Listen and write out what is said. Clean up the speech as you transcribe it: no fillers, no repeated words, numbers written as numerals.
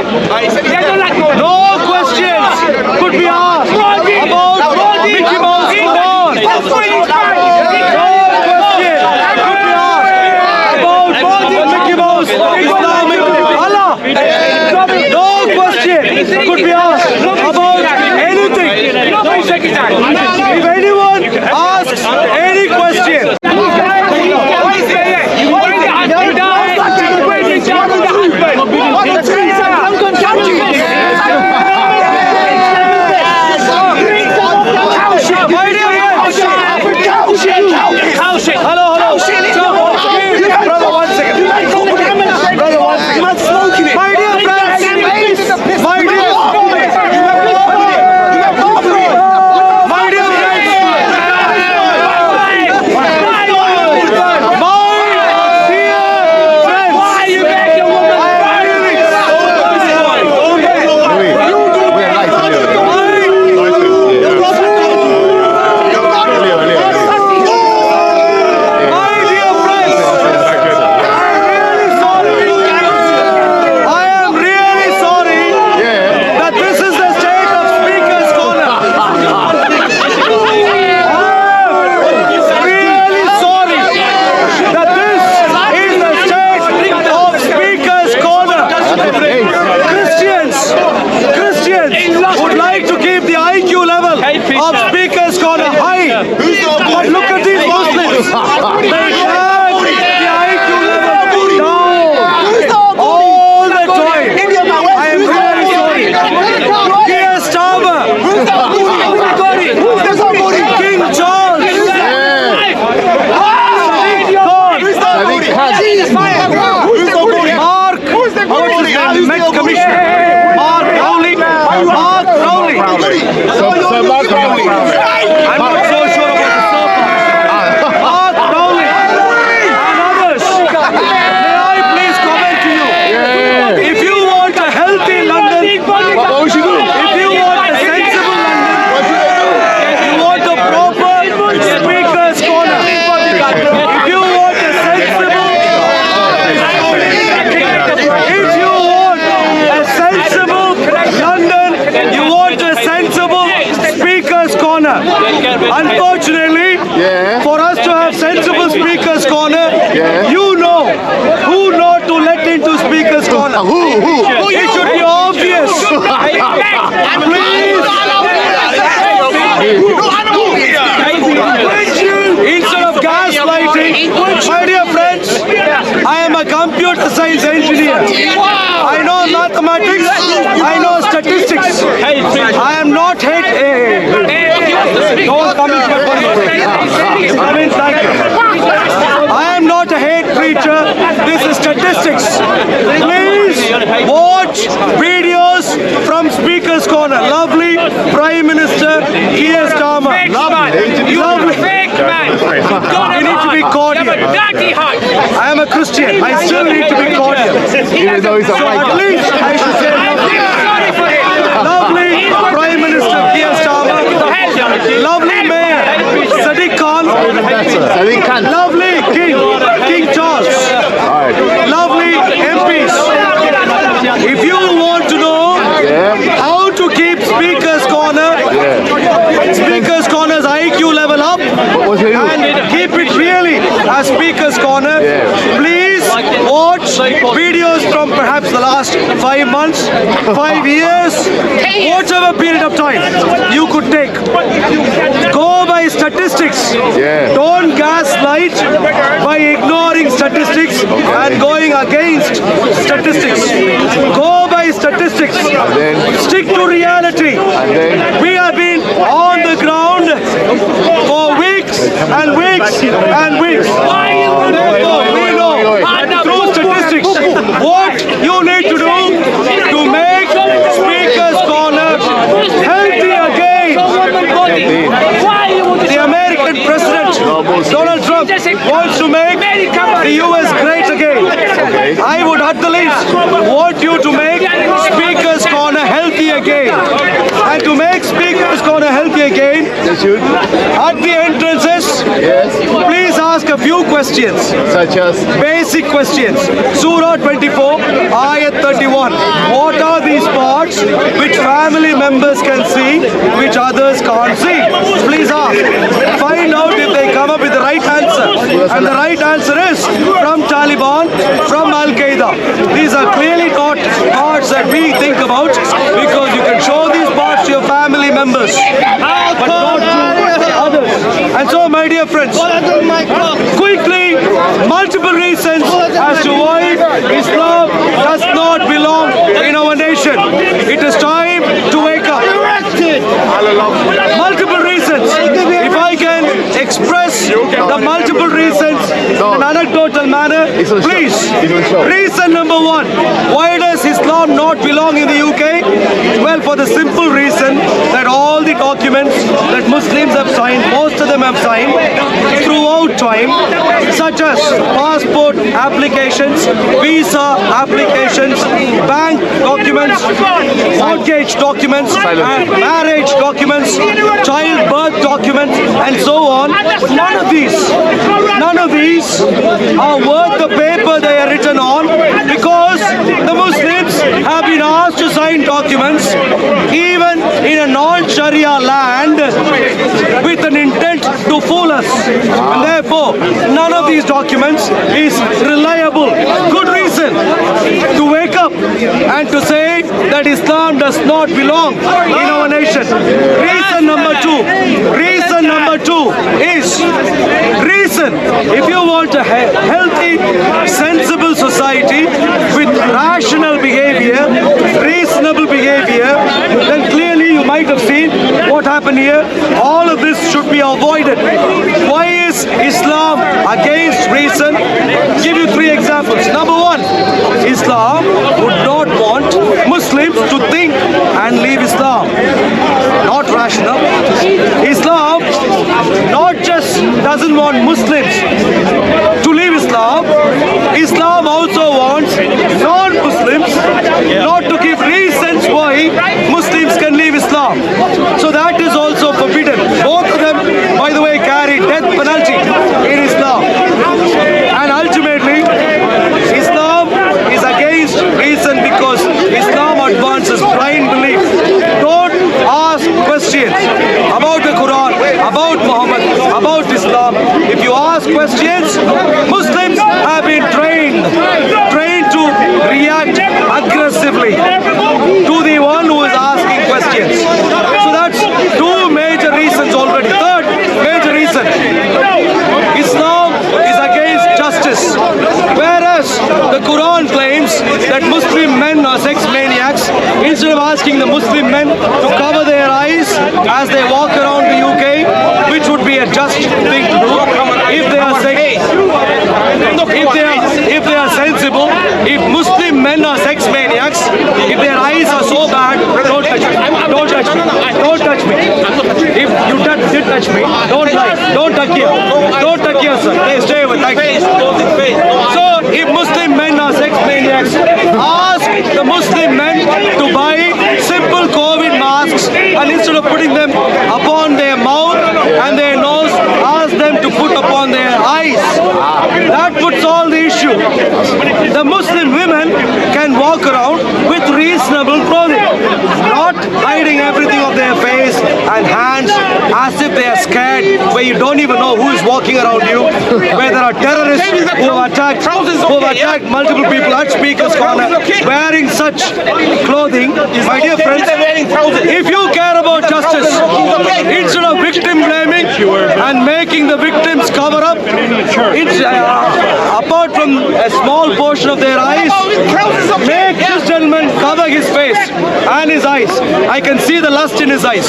No questions could be asked about Mickey Mouse. Come on. No question could be asked about Mickey Mouse. Islamic Allah. No question could be asked about anything. If anyone asks any question, would like to keep the IQ level of Speaker's Corner high. But look at these Muslims. They drag the IQ level down all the time. I am really sorry. Keir Starmer, King Charles, Met Commissioner, Mark Rowley. I'm not so sure about the Mark Rowley and others. May I please comment to you? If you want a healthy London, if you want a sensible London, if you want a proper Speaker's Corner, if you want a sensible London, you want a sensible Speaker's Corner. Unfortunately, for us to have sensible Speaker's Corner, you know who not to let into Speaker's Corner. It should be obvious. Instead of gaslighting, my dear friends, I am a computer science engineer. I know mathematics, I know statistics. I am not hate. I am not a hate preacher. This is statistics. Please watch videos from Speaker's Corner. Lovely Prime Minister Keir Starmer. Lovely. You need to be cordial. I am a Christian. I still need to be cordial. So at least I should say lovely Prime Minister Keir Starmer. Lovely Mayor Sadiq Khan. Lovely King Charles. Lovely MPs. If you want to know how to keep Speaker's Corner's IQ level up and keep it really as Speaker's Corner, please watch videos from perhaps the last 5 months, 5 years, whatever period of time you could take. Go by statistics. Don't gaslight by ignoring statistics and going against statistics. Go by statistics. Stick to reality. We have been on the ground for weeks and weeks and weeks. We know through statistics what you need to do to make Speaker's Corner healthy again. The American President Donald Trump wants to make the US great again. I would at the least want you to make Speaker's Corner healthy again. And to make Speaker's Corner healthy again, at the entrances, please ask a few questions. Such as? Basic questions. Surah 24, Ayat 31. what are these parts which family members can see, which others can't see? Please ask. Find out if they come up with the right answer. And the right answer is from Taliban, from Al-Qaeda. These are clearly not parts that we think about, because you can show these parts to your family members, but not to others. And so, my dear friends, quickly, multiple reasons as to why Islam does not belong in our nation. It is time to wake up. Multiple reasons. If I can express the multiple reasons in an anecdotal manner, please. Reason number one. Why does Islam not belong in the UK? Well, for the simple reason that all the documents that Muslims have signed, most of them have signed throughout time, such as passport applications, visa applications, bank documents, mortgage documents, marriage documents, childbirth documents, and so on. None of these are worth the paper they are written on, because the Muslims have been asked to sign documents even in a non-Sharia land with an intent to fool us. And therefore, none of these documents is reliable. Good reason to wake up and to say that Islam does not belong in our nation. Reason number two is if you want a healthy, sensible society with rational behavior, reasonable behavior, then clearly you might have seen what happened here. All of this should be avoided. Why is Islam against reason? Give you three examples. Number one, Islam would not want Muslims to think and leave Islam. Not rational. Islam not just doesn't want Muslims to leave Islam, Islam also wants non-Muslims not to give reasons why Muslims can leave Islam. So that is also forbidden. Both of them, by the way, carry death penalty in Islam. And ultimately, Islam is against reason because Islam advances blind belief. Don't ask questions about the Quran, about Muhammad, about Islam. If you ask questions, Muslims have been trained to react aggressively to the one who is asking questions. So that's two major reasons already. Third major reason, Islam is against justice. Whereas the Quran claims that Muslim men are sex maniacs, instead of asking the Muslim men to cover their eyes as they walk around the UK, which would be a just thing to do, if they are if they are sensible, if Muslim men are sex maniacs, if their eyes are so bad, don't touch me. Don't touch me. Don't touch me. If you did touch me, don't lie. Don't touch here. Don't touch here, sir. Hey, stay away. Thank you. So, if Muslim men are sex maniacs, ask the Muslim men to buy simple COVID masks, and instead of putting them upon their mouth and their nose, ask them to put upon their eyes. That would solve the issue. The Muslim women can walk around with reasonable clothing, not hiding everything of their face and hands as if they are scared, where you don't even know who is walking around you, where there are terrorists who have attacked multiple people at Speaker's Corner wearing such clothing. My dear friends, if you care about justice, instead of victim blaming and making the victims cover up, apart from a small portion of their eyes, make this gentleman cover his face and his eyes. I can see the lust in his eyes.